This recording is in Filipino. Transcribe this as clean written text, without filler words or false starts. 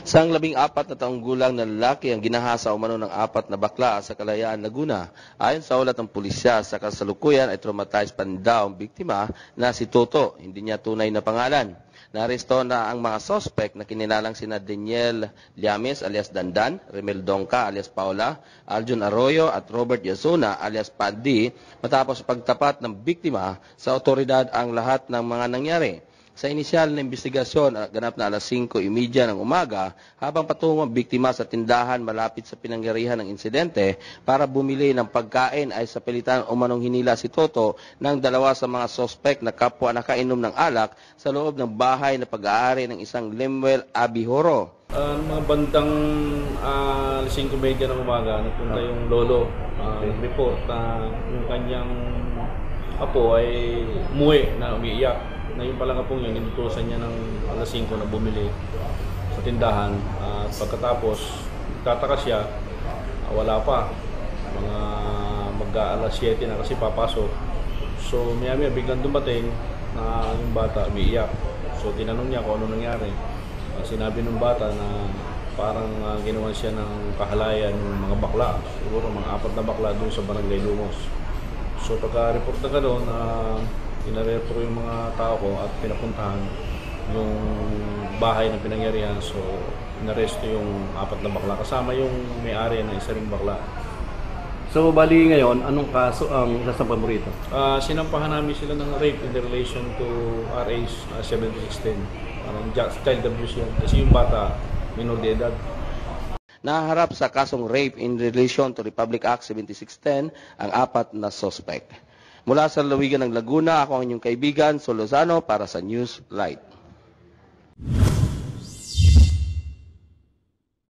Isang 14 na taong gulang na lalaki ang ginahasa umano ng 4 na bakla sa Kalayaan, Laguna. Ayon sa ulat ng pulisya, sa kasalukuyan ay traumatized pa daw ang biktima na si Toto, hindi niya tunay na pangalan. Naaresto na ang mga sospek na kinilalang sina Daniel Llames alias Dandan, Remel Dongka alias Paula, Aljun Arroyo at Robert Yasuna alias Pandi matapos pagtapat ng biktima sa otoridad ang lahat ng mga nangyari. Sa inisyal na investigasyon, ganap na alas 5:30 ng umaga, habang patungo ang biktima sa tindahan malapit sa pinangyarihan ng insidente para bumili ng pagkain ay sa pilitan umanong hinila si Toto ng dalawa sa mga sospek na kapwa nakainom ng alak sa loob ng bahay na pag-aari ng isang Lemuel Abihoro. Mga bandang 5:30 ng umaga, nagpunta yung lolo, report na yung kanyang apo ay umuwi na umiiyak. Na yung palang apong yun, inutusan niya ng alas 5 na bumili sa tindahan. At pagkatapos, tataka siya, wala pa. Mga mag-alas 7 na kasi papasok. So maya-maya biglang dumating na yung bata umiiyak. So tinanong niya kung ano nangyari. Sinabi ng bata na parang ginawan siya ng kahalayan ng mga bakla. Siguro mga 4 na bakla doon sa Barangay Lumos. So pagka-report na gano'n, inarepro yung mga tao ko at pinapuntahan yung bahay na pinangyarihan. So inaresto yung 4 na bakla kasama yung may-ari ng isa ring bakla. So bali ngayon, anong kaso ang sasampahan mo rito? Sinampahan namin sila ng rape in relation to RA 7610. Child abuse yan. Kasi yung bata, minor de edad. Naharap sa kasong rape in relation to Republic Act 7610 ang 4 na suspect. Mula sa lalawigan ng Laguna, ako ang inyong kaibigan, Sol Lozano, para sa News Light.